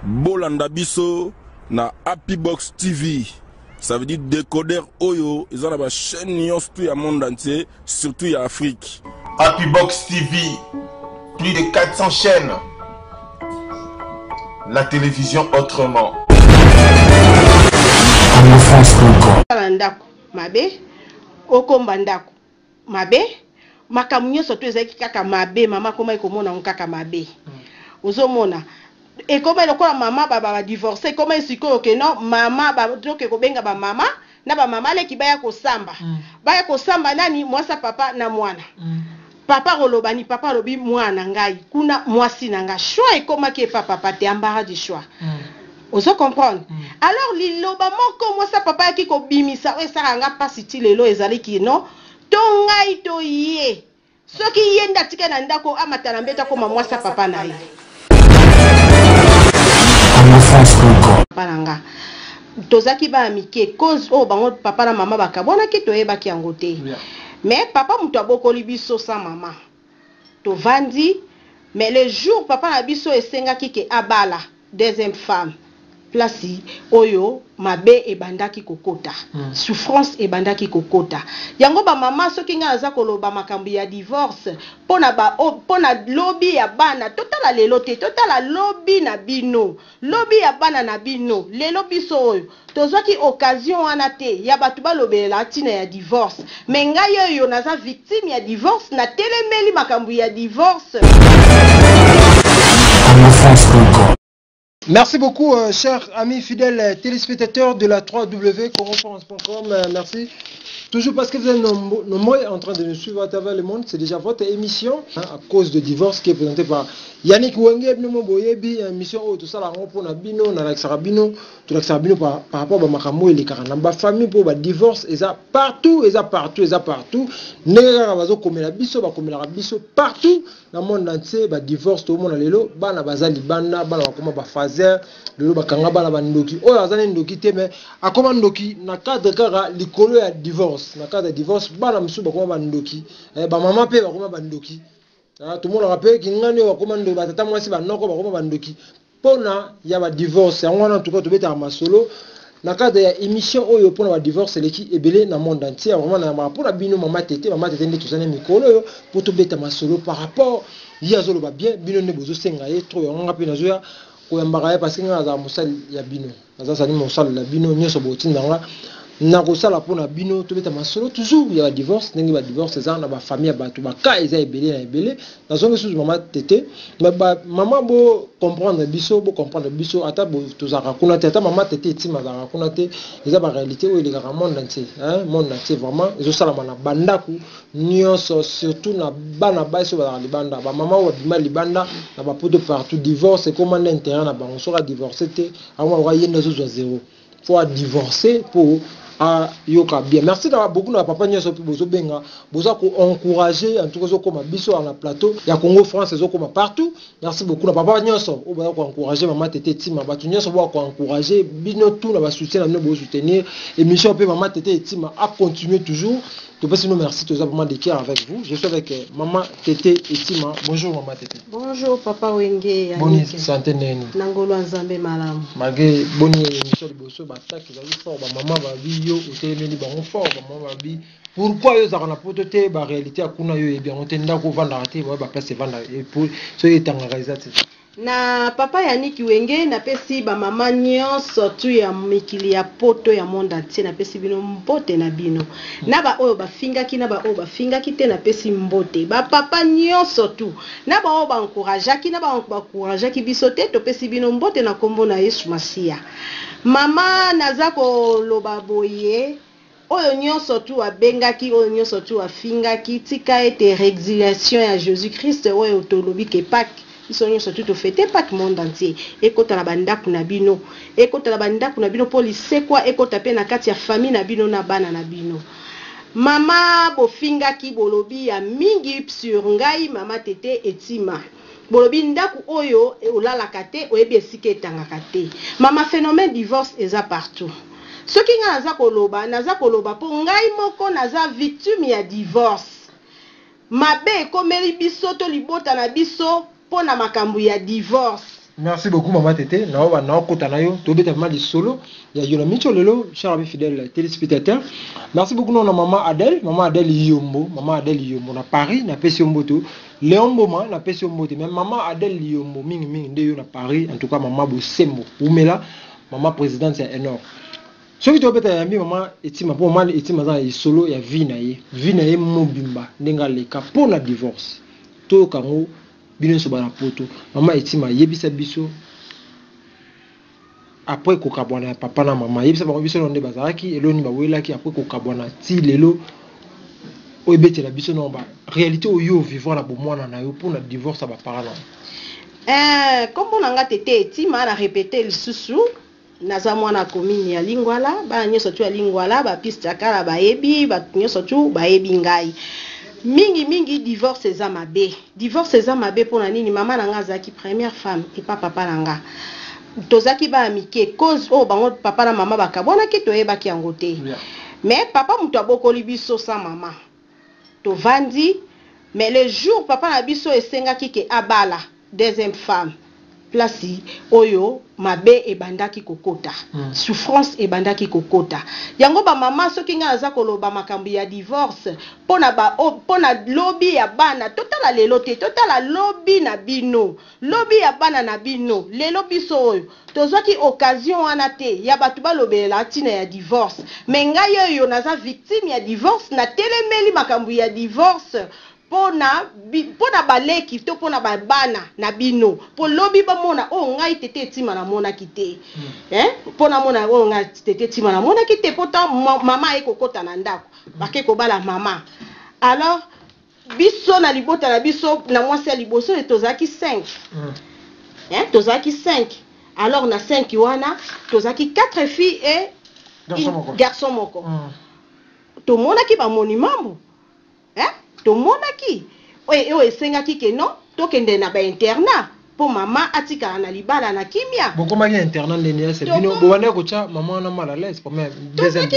Bolanda biso na Happy Box TV. Ça veut dire décodeur Oyo. Ils ont la chaîne Nyons tout le monde entier, surtout en Afrique. Happy Box TV, plus de 400 chaînes. La télévision autrement. Mabe, okomba ndako mabe, makamunyo soto ezaki kaka mabe, mama koma ekomona kaka mabe. Ozomona et comme lokola mama baba divorcé comme sikoyo ke non mama ba donc ekobenga ba mama na ba mama le kibaya kosamba baya kosamba nani mwasa papa na mwana papa rolobani papa lobi mwana ngai kuna mwasi nanga choix ekomaki papa pate ambara du choix. Ozo comprendre alors liloba moko mwasa papa yaki ko bimisa esanga pasi ti lelo ezali ki non to ngai to ye soki yenda tika na ndako amatana mbeta ko mwasa papa na ye Palanga. Tozaki ba mike cause o bango papa na mama bakabona ki toyeba ki yango te. Mais papa muto abokoli biso sa mama. To vandi mais le jour papa na biso esenga ki ke abala deuxième femme. Place oyo mabe ebandaki kokota. Souffrance ebandaki kokota. Yango ba mama soki nga aza koloba makambo ya divorce pona lobby ya bana totala lelo te totala lobby na bino lobby ya bana na bino lelo biso oyo tozwaki occasion wana te ya batu balobela tina ya divorce mais ngai oyo naza victime ya divorce na telemeli makambo ya divorce. Merci beaucoup, chers amis fidèles téléspectateurs de la 3W.com. Merci. Toujours parce que vous êtes nombreux en train de nous suivre à travers le monde. C'est déjà votre émission à cause de divorce qui est présentée par Yannick Wenge, émission où tout ça, la rencontre na bino, na l'axarabino, tout l'axarabino par rapport à Makamo et les Karanamba famille pour le divorce, et ça partout, et ça partout, et ça partout. Nera bazo comme la biso, ba comme la biso partout dans le monde entier, ba divorce tout le monde lelo, bana bazali bana, bana bakoma ba fazer, lelo bakanga bana bandoki. Oh azali ndoki te mais akoma ndoki na cadre kara likolo ya divorce, na cadre de divorce bana msu bakoma bandoki, ba mama pe bakoma bandoki. Tout le monde rappelle qu'il y a un commande de batata moi si ba noko ba koma bandoki pona ya ba divorce en en tout cas to beta ma solo na cadre ya émission oyo pona ba divorce leki ebele na monde entier vraiment na pour la bino mama tete ndi to sane mikolo yo pour to beta ma solo par rapport ya zolo ba bien bino ne bozo senga ye trop on ngapi na zoya ko yambaka parce que ngaza musali ya bino naza sali musali la bino nyoso botinda nga na kosala pona bino to beta masolo toujours il y a divorce ndenge ba divorce za na ba famille ba to ba ka eza ebele na ebele na zonge sous mama tete mais ba maman bo comprendre biso ata bo to za rakuna tete mama tete etima za rakuna te eza ba réalité o ile ka monde entier monde entier vraiment ezo sala na bandaku nyonso surtout na bana baso ba libanda ba mama wa bima libanda na ba poto partout divorce comme un intérêt na bango sera divorcer te avant wa yenda zo zéro faut divorcer pour yoka bien. Merci d'avoir beaucoup de papa nyoso bozo benga boza ko encourager en tout cas comme biso na plateau ya Congo France zo comme partout. Merci beaucoup na papa nyoso o ba ko encourager maman tete tima ba nyoso ba ko encourager bino tout na ba soutien na no bo soutenir émission pe maman tete tima a continuer toujours. To passe nous merci tous vraiment de cœur avec vous. Je suis avec maman tete etima. Bonjour maman tete. Bonjour papa Wenge. Bonne santé neni. Nangolo nzambe malamu. Malgré bonne émission de bosso ba tak za fort ba maman ba bio au télémeli ba fort ba maman ba bi. Pourquoi yo za na potote ba réalité akuna yo e bien on tenda ko vendre raté ba place vendre et pour so etanga réalisateur. Na papa Yannick Wenge na pesi ba mama nyonso tu ya mikili ya poto ya monde entier na pesi bino mbote na bino na ba oyo ba fingaki na ba oyo ba fingaki te na pesi mbote ba papa nyonso tu na ba oyo ba encourageaki na ba encourageaki biso te to pesi bino mbote na kombo na Yesu Masia mama nazako loba boye oyo nyonso tu abengaki oyo nyonso tu afingaki tika ete réexiliation ya Jésus Christ oyo tolobi ke Pâques ils sont surtout au fêter pas le monde entier ekota na bandaku na bino pour lisekwa ekota pe na kati ya famille na bino na bana na bino mama bofinga ki bolobi ya mingi sur ngai mama tete etima bolobi ndaku oyo olalaka te oyebi esika etangaka te mama phénomène divorce eza partout soki nga naza koloba po ngai moko naza victime ya divorce mabe komeli biso to libota na biso pona makambu ya divorce Merci beaucoup, Maman Tété. Nous avons des solo. Il y a Micho Lelo, cher ami fidèle téléspectateur. Merci beaucoup, Maman Adèle. Maman Adèle Yombo. Maman Adèle Yombo. Na Paris, na Pessi Omboto. Léon Boma, na Pessi Omboto. Même Maman Adèle Yombo, Ming Ming, de na Paris. En tout cas, Maman Bosembo. Oumela, Maman présidente, c'est énorme. Ce qui est un ami, Maman Etima, pour moi, Etima, il y a solo, il y a Vinaye. Vinaye Mobimba, Nenga Leka, pour la divorce. Tout Kango. Bino so bana poto mama etima yebisa biso après ko kabwana papa na mama yebisa ba biso ndé bazaki eloni ba welaki après ko kabwana ti lelo o betela biso no ba réalité oyo vivant na bomwana na yo pour na divorce ba parents comme on nga tete etima na répéter lisusu naza mwana commune ya Lingwala ba nyoso tu ya Lingwala ba piste kala ba yebi ba nyoso tu ba yebi ngai mingi divorce eza mabe pour na nini mama nanga zaki première femme et pas papa nanga tozaki ba amike cause o bango papa na mama bakabona ki toyeba ki yango te mais papa mutu abokoli biso sa mama to vandi mais le jour papa na biso esenga ki ke abala deuxième femme place oyo mabe ebandaki kokota souffrance ebandaki kokota yango ba mama soki nga aza koloba makambi ya divorce pona lobby ya bana totala lelo te totala lobby na bino lobby ya bana na bino lelo biso oyo tozwaki occasion wana te ya batu balobela tina ya divorce mais ngai oyo naza victime ya divorce na telemeli makambi ya divorce pona baleki to pona bana na bino po lobi ba mona o ngai tete etima na mona kite pona mona o ngai tete etima na mona kite pota mama ekokota na ndako bake ko bala mama alors biso na libota na biso na mwasi ya liboso tozaki 5 tozaki 5 alors na 5 wana tozaki 4 filles et garçon moko to mona ki ba monument to monaki oyo esengaki ke non tokende na ba internat po mama atika na libala na kimia bokomaki internat ndeni c'est bino bwana kocha mama na mal à l'aise pour même deuxième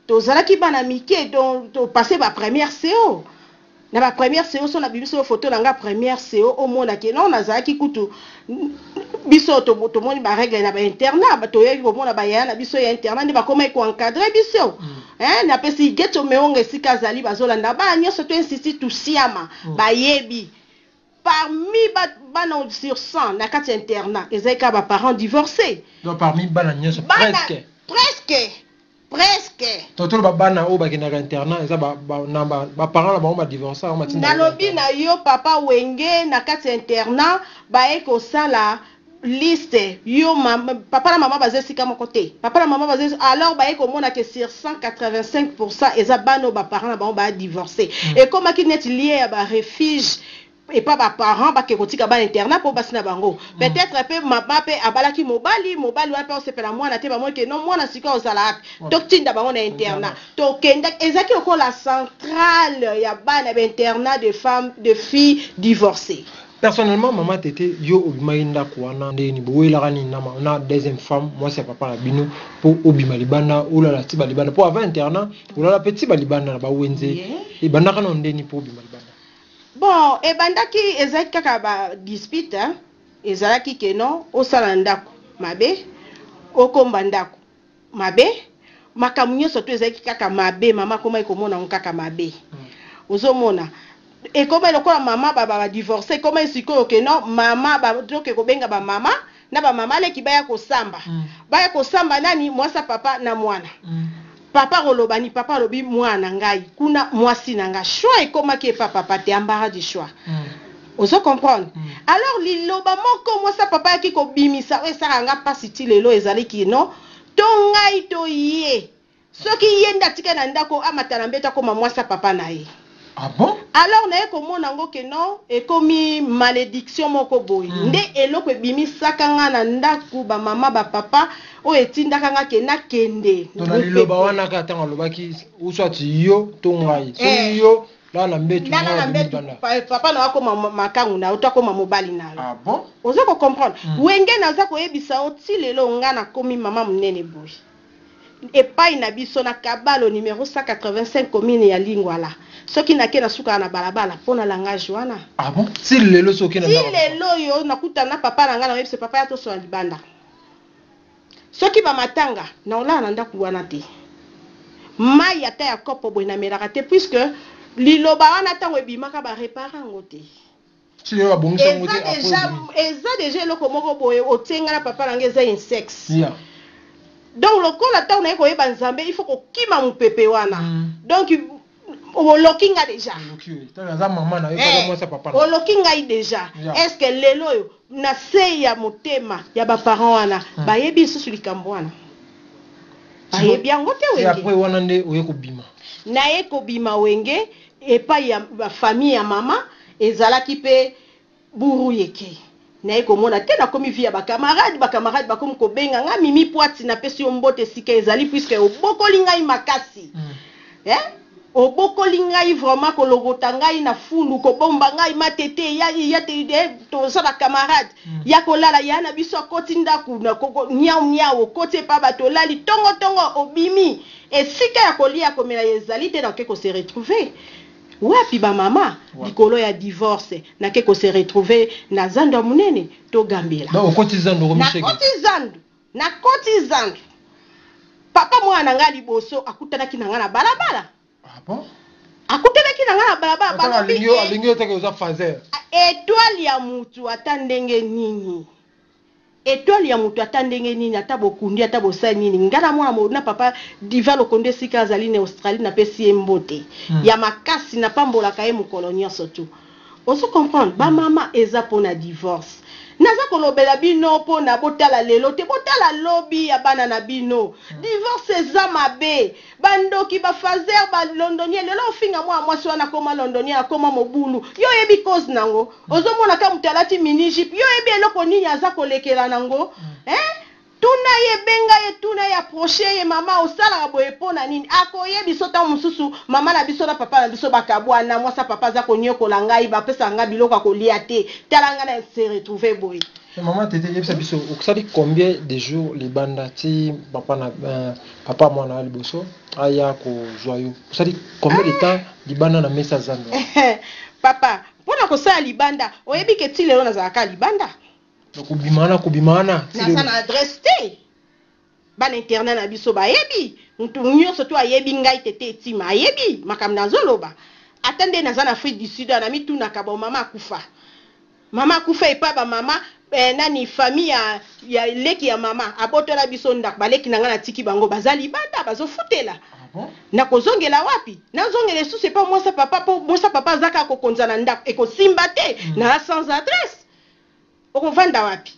tozalaki bana mike to passer ba première CO na ba première CO so na biso photo na nga première CO au mona ke non nazalaki kutu biso to moni ba règle na ba internat ba to yebi bomona ba ya na biso ya internat ni ba koma ko encadrer biso na pesi geto meonge sika zali bazolanda ba nyoso to insiste to siama ba yebi parmi bana sur 100 na kati internat ezaka ba parents divorcés donc parmi bana nyoso presque toto ba bana o ba kinaka internat eza ba parents ba ba divorcer o matinda nalobi na yo papa wenge na kati internat ba eko sala liste yo papa na maman bazé sika moko te papa na maman bazé alors ba eko mona que sur 185% eza bano ba parents ba ba divorcer et comme qui net lié à ba refuge et pas ba parents ba ke kotika ba internat pour basina bango peut-être peu mama pe abalaki mobali wa pe on se pela mwana te ba mo ke non mwana sika ozala tokinda bango na internat to kenda ezaki ko la centrale ya bana ba internat de femmes de filles divorcées. Personnellement, maman Tété, yo obimainda kwana ndeni boela kani na deuxième femme, moi c'est papa la bino pour obima libana ou la tiba libana pour avoir internat ou la petit balibana ba wenze et bana kana ndeni pour obima libana. Bon, e bandaki ezaki kaka ba dispute ezalaki ke non o sala ndako mabe okomba ndako mabe makamunyo soto ezaki kaka mabe mama koma ikomona nkaka mabe ozomona et comme le quoi maman ba divorcer comme siko que non maman ba donc ko benga ba mama na ba mama le ki baya ko samba nani moi sa papa na mwana papa rolobani papa lobi mwana ngai kuna mwasi nanga choix et comme que papa te ambara du choix ozo comprendre alors liloba moko moi sa papa ki ko bimisa o sara nga pasi ti lelo ezali ki non to ngai to ye soki yenda tika na ndako amatana mbeta ko moi sa papa na ye. Ah bon? Alors na eko nango ke non e komi malédiction moko boy nde eloko ebimi sakanga na ndaku ba mama ba papa o etindaka nga ke na kende to na liloba wana ka tanga lobaki ou soit yo to ngai so yo la na mbetu papa na wako makangu na otako mobali na. Ah bon? Ozo ko comprendre wenge na za ko ebisa oti lelo nga na komi mama munene boy epai na biso na Kabalo numéro 185 commune ya Lingwala. Soki na ke na suka na balabala pona langage wana. Ah bon? Si lelo soki na. Si lelo yo nakuta na papa na nga na yebise papa ya to so na libanda. Soki ba matanga na ola na ndaku wana te. Mai ata ya kopo boy na melaka te puisque liloba wana tango ebimaka ba réparer ngo te. Si yo ba bongisa ngo te eza déjà loko moko boy otenga na papa na nga eza insects. Yeah. Donc lokola tango na ko yeba nzambe il faut ko kima mupepe wana. Donc o lokinga déjà. Tanga maman na yo pas moi ça papa. O lokinga déjà. Est-ce que lelo yo na sei ya motema ya ba parents wana ba yebi susu likambo wana. Bayebi yango te wenge. Et après wana nde oye ko bima. Na ye ko bima wenge epai ya ba famille ya mama ezalaki pe buru yeke. Na ye ko mona te na komi via ba camarade bakomi ko benga nga mimi poati na pesi yo mbote sika ezali puisque obokoli ngai makasi. Obokoli ngai vraiment ko logota ngai na fundu ko bomba ngai matete ya te to sa ba camarade ya ko lala ya na biso koti ndaku na ko nyao koti pa bato lali tongo obimi et sika ya kolia komela ezali te na ke ko se retrouver wapi ba mama likolo ya divorce na ke ko se retrouver na zando munene to gambela donc koti zando ko misheke na koti zando papa mwana nga liboso akutanaki na nga na balabala. Ah bon? Akuteleki na nga na balabala balobi alingi teke oza fazer. Étoile ya mutu atandenge nini? Étoile ya mutu atandenge nini ata bokundi ata bosa nini? Ngana mwana na papa diva lokonde sika azali na Australie na pesi mbote. Ya makasi na pambola kaye mukolo nyonso tu. Oso comprendre ba mama eza pona divorce. Naza kolobela bino po na botala lelo te botala lobi ya bana na bino. Divorce eza mabe. Bandoki ba fazer ba londonien lelo ofinga mwasi wana koma londonien akoma mobulu. Yo yebi cause nango. Ozomona ka mutalati mini jip. Yo yebi eloko nini aza kolekela nango. Tuna ye benga ye tuna ya approcher ye mama osala boye pona nini. Akoye biso ta mususu mama na biso na papa na biso bakabwana mwasa papa za konyokola ngai ba pesa nga biloko kolia te. Talanga na se retrouver boye. Maman tete yebisa biso okusali combien de jours les banda ti papa na papa mwana liboso aya ko joyeux. Okusali combien de temps libanda na mesa zando. Papa pona ko sala libanda oyebi ke ti lelo na zaka libanda. Kubimana na sana adresse te bana internet na biso ba yebi mutu nyonso to ayebi ngai tete etima ayebi makambo nazoloba atende na zana Afrique du Sud na mituna ka ba mama akufa epa ba mama nani famille ya leki ya mama abotola biso ndak baleki na ngana tiki bango bazali banda bazofutela na kozongela wapi na zongela sous c'est pas moi sa papa zaka ko konzana ndak eko simba te na sans adresse. On vanda wapi?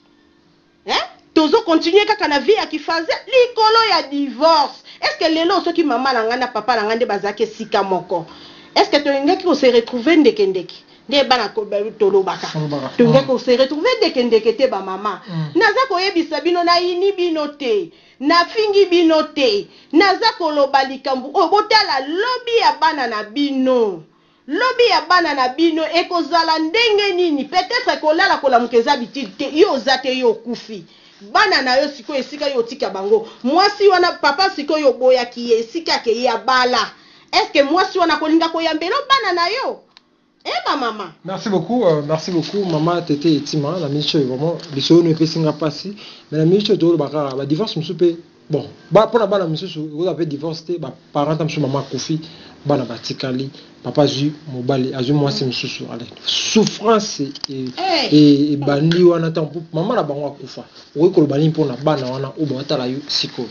Tozo continuer kaka na vie ya kifaze likolo ya divorce. Est-ce que lelo soki mama na ngana papa na ngande bazake sika moko? Est-ce que tongeki ko se retrouver ndekendeki? Nde bana ko tolobaka. Tongeki ko se retrouver ndekendeki te ba mama. Naza ko yebisa bino na ini bino te. Na fingi bino te. Naza ko loba likambu o botala lobi ya bana na bino. Lobi ya bana na bino ekozala ndenge nini peut-être kolala kolamukeza bitite yo zate yo kufi bana na yo siko esika yo tika bango mwasi wana papa siko yo boya ki esika ke ya bala est-ce que mwasi wana kolinga ko yambelo bana na yo maman. Merci beaucoup maman tete etima la mission vraiment biso no epesinga pasi mais la mission to baka ba divorce musupe bon ba pona bana mususu vous avez divorcé ba parents tamsu maman kufi bana batikali papa zu mobali azu mwasi mususu ale souffrance et bandi wana tampu mama na bango akufa oyi kolobani mpona bana wana oba watala yo siko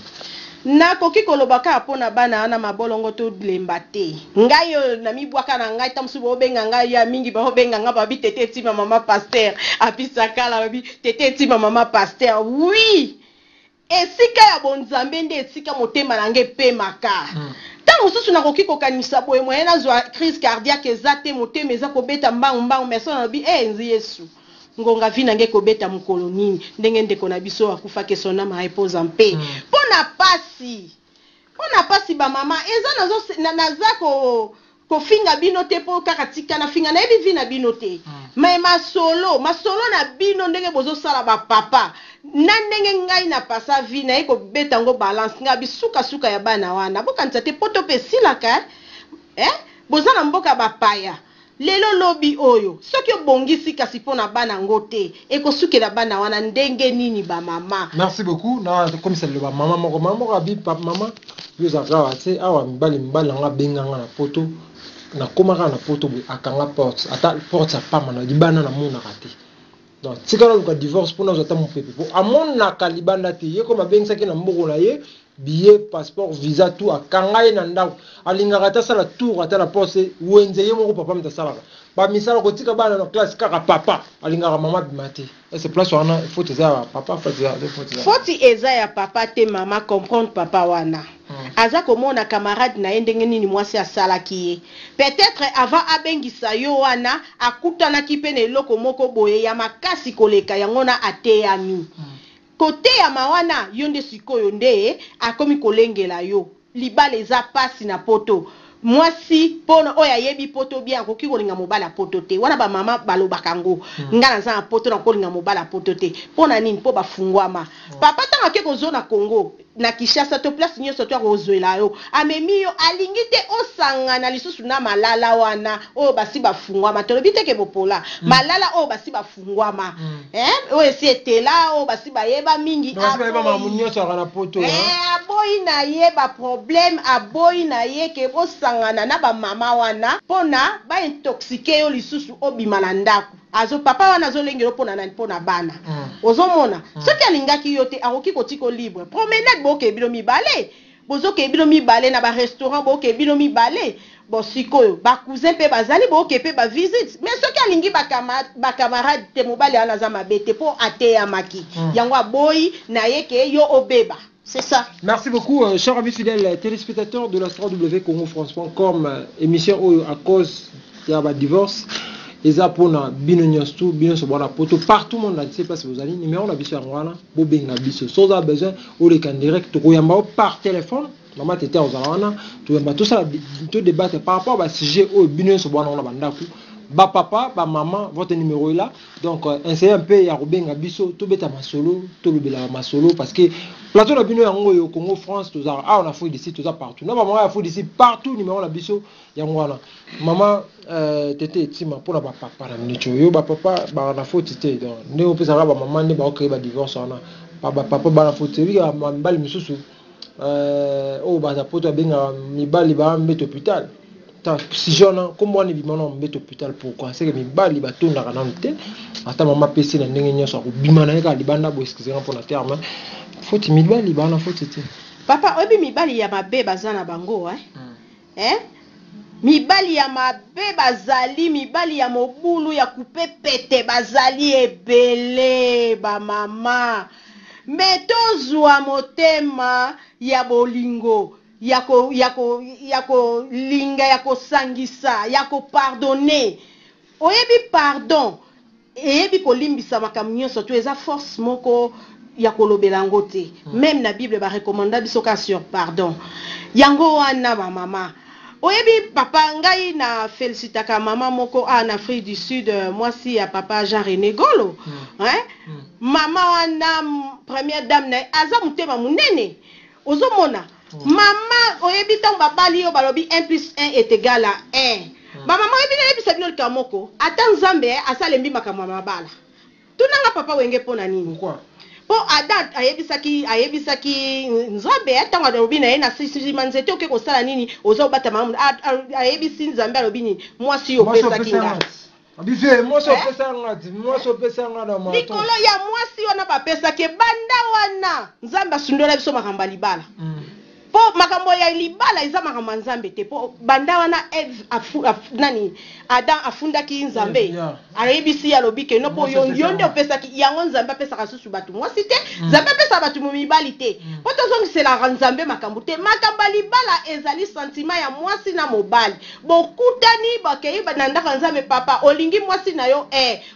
na koki kolobaka mpona bana wana mabolongo to lemba te ngai yo na mibwaka na ngai tamsu bobenga ngai ya mingi bobenga nga babi tete tima mama pasteur apisakala babi tete tima mama pasteur oui esika ya bonzambe nde esika motema nange pe maka tango susu na koki kokanisa boye moyena zwa crise cardiaque ezate motema eza kobeta mbangu mesona na bi nzi Yesu ngonga vi nange kobeta mukolo nini ndenge ndeko na biso akufa ke sona ma repose en paix pona pasi ba mama eza nazo nazako ko finga bino te po kaka tika na finga na yebi vi na bino te mais masolo na bino ndenge bozo sala ba papa na ndenge ngai na pasa vi na eko beta ngo balance nga bisuka suka ya bana wana bokanisa te poto pe silaka boza na mboka bapaya lelo lobi oyo soki obongisi kasi pona bana ngote ekosukela bana wana ndenge nini ba mama. Merci beaucoup na comme ça le ba mama moko abi papa mama yo zaka ate awa mbali nga benganga na poto na komaka na poto akanga porte ata porte sa pama na libana na mona kate donc tikala luka divorce pona zota mon pepe po amona ka libanda te ye koma bengisa ke na mboko na ye billet passeport visa tout akanga ye na ndako alingaka ta sala tour ata la poste wenze ye moko papa mtasalaka ba misala ko tika bana na classe kaka papa alingaka mama bimate et c'est place wana faut eza papa faut eza ya papa te mama comprendre papa wana aza komona camarade na ndenge nini mwasi asalaki ye peut-être avant abengisa yo wana akutana kipene eloko moko boye ya makasi koleka yango na ateyami kote ya mawana yo nde sikoyo nde akomi kolengela yo libala eza pasi na poto mwasi pona oya yebi poto bien akoki kolinga mobala poto te wana ba mama balobaka ngo nga naza na poto na kolinga mobala poto te pona nini po bafungwama papa tanga ke kozona Congo na Kishasa to place nyonso to akozwela yo amemi yo alingi te osangana lisusu na malala wana oyo basi bafungwama tolobi te ke bopola malala oyo basi bafungwama oyo esi etela oyo basi bayeba mingi aboyi na ye ba problème aboyi na ye ke osangana na ba mama wana pona ba intoxiqué yo lisusu obima na ndako azo papa wana azolengelo pona na pona bana ozomona soki alingaki yo te akoki kotiko libre promenade boke bino mibale bozoke bino mibale na ba restaurant boke bino mibale bon sikoyo ba cousin pe bazali boke pe ba visite mais soki alingi ba camarade te mobale ana za mabete po ateya maki yango aboyi na yeke yo obeba. C'est ça. Merci beaucoup, chers amis fidèles téléspectateurs de la www.congofrance.com, émission à cause de divorce. Eza pona bino nyostu bino so bona poto partout monde ne sait pas si vous allez numéro na biso ngwana bo benga biso so za besoin ou les can direct to yamba par téléphone mama tete ozalana to yamba tout ça to débattre par rapport à sujet au bino so bona na bandaku ba papa ba maman votre numéro est là donc essayer un peu ya rubenga biso to beta masolo to lobela masolo parce que plateau la bino yango yo Congo France to za on a fou d'ici to za partout na ba maman a fou d'ici partout numéro la biso yango wana maman tete tima pour la papa na minute yo ba papa ba na fou tete donc ne o pesa ba maman ne ba créer ba divorce wana ba papa ba na fou tete ya mbali misusu o ba za poto benga mibali ba mettre hôpital si jeune comme on est bimana mbete hôpital pourquoi c'est que mibali batonda kana nte ata mama pesi na ndenge nyoso ko bimana ka libanda bo excusez-moi pour la terme faut mibali bana faut tete papa obi mibali ya mabe bazana bango mibali ya mabe bazali mibali ya mobulu ya coupe pete bazali ebele ba mama metozwa motema ya bolingo yako linga yako sangisa yako pardonner oyebi pardon eyebi kolimbisa makambo nyonso to eza force moko ya kolobela ngo te même na Bible ba recommanda biso ka sur pardon yango wana ba mama oyebi papa ngai na félicitaka mama moko en Afrique du Sud moi si ya papa Jean René Golo mama wana première dame na aza mutema munene ozomona mama oyebi tango babali yo balobi 1 plus 1 est égal à 1 ba mama oyebi na yebisa bino likamoko ata nzambe asalembi makambo mabala tunanga papa wenge pona nini pourquoi po adat ayebisaki nzambe tango alobi na ye na sisi manzete oke kosala nini ozobata mamu ayebisi nzambe alobi nini mwasi yo pesaki nga abife mwasi opesa ngati mwasi opesa ngana mato likolo ya mwasi wana bapesaki banda wana nzambe asundola biso makambo libala po makambo ya libala eza makambo nzambe te po banda wana nani Adam afundaki nzambe ayebisi alobi ke no po yonde opesaki yango nzambe apesaka susu batu mwasi te nzambe apesa batu mibali te po tozongisela nzambe makambo te makambo libala ezali sentiment ya mwasi na mobali bokutani bakei banandaka nzambe papa olingi mwasi na yo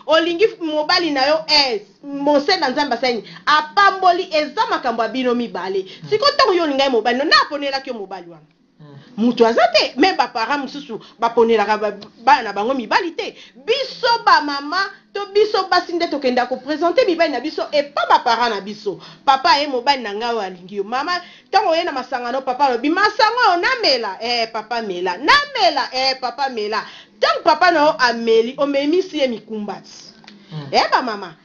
olingi mobali na yo mose na nzambe asani apamboli eza makambo abino mibale siko ntango yo lingai mobali no na aponelaki yo mobali wana mutu azate même ba parents mususu ba ponelaka bana bango mibali te biso ba mama to biso basi nde tokenda ko présenter mibali na biso et pas ba parents na biso papa e mobali na ngawa alingi mama tango yena masangano papa lobi masango namela papa mela namela papa mela tant papa no ameli omemisi e mikumbati ba mama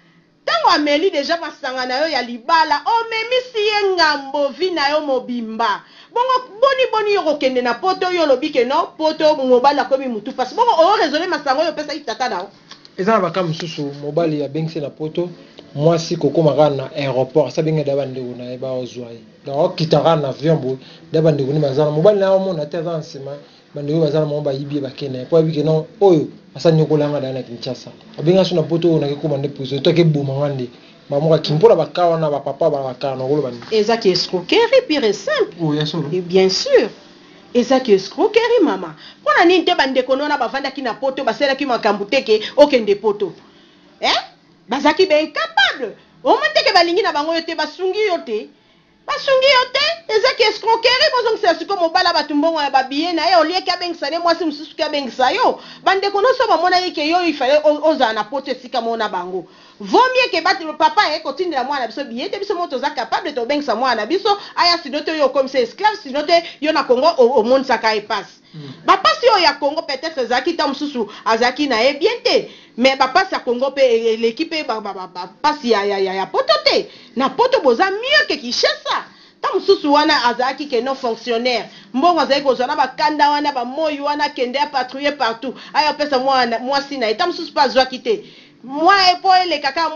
tango ameli déjà masangana yo ya libala omemisi ye ngambo vi na yo mobimba bongo boni yo kende na poto yo lobi ke no poto mobala komi mutu parce bongo o raisonner masango yo pesa itata na eza ba kam susu mobali ya bengse na poto mwasi kokoma na aéroport sa benga daba ndeko na eba ozwai donc kitara na avion bo daba ndeko ni bazana mobali na mona te dans sima bandeko bazana mo ba yibi ba kene po bike no oyo asanya kolanga dana Kinshasa abenga suna poto na ke komande puso to ke boma ngande mamoka kimpola bakawa na ba papa ba bakana ngolo bani ezaki escroquerie pure et simple et bien sûr ezaki escroquerie mama pona nini te bandeko nona bavandaki na poto baselaki makambo teke okende poto bazaki ben incapable omonteke balingi na bango yote basungi yote ezaki escroquerie bozongisa siko mobala batumbongo ya babiye na ye olieki abengisa ne mwasi mususu ki abengisa yo bandeko noso bamona ye ke yo ifale ozala na poto esika mona bango vaut mieux que battre papa kotindela mwana biso biye te biso moto za capable de bengisa mwana biso aya sinote yo comme c'est esclave sinote yo na Congo au monde saka epasse bapasi yo ya Congo peut-être ezaki ta mususu azaki na ye bien te mais bapasi ya Congo pe l'équipe bapasi ya poto te na poto boza mieux que Kinshasa ta mususu wana azaki ke non fonctionnaire mbongo azaki kozwa na bakanda wana bamoyi wana kende ya patrouiller partout aya pesa mwana mwasi na eta mususu pa azwaki te moi epo ele kaka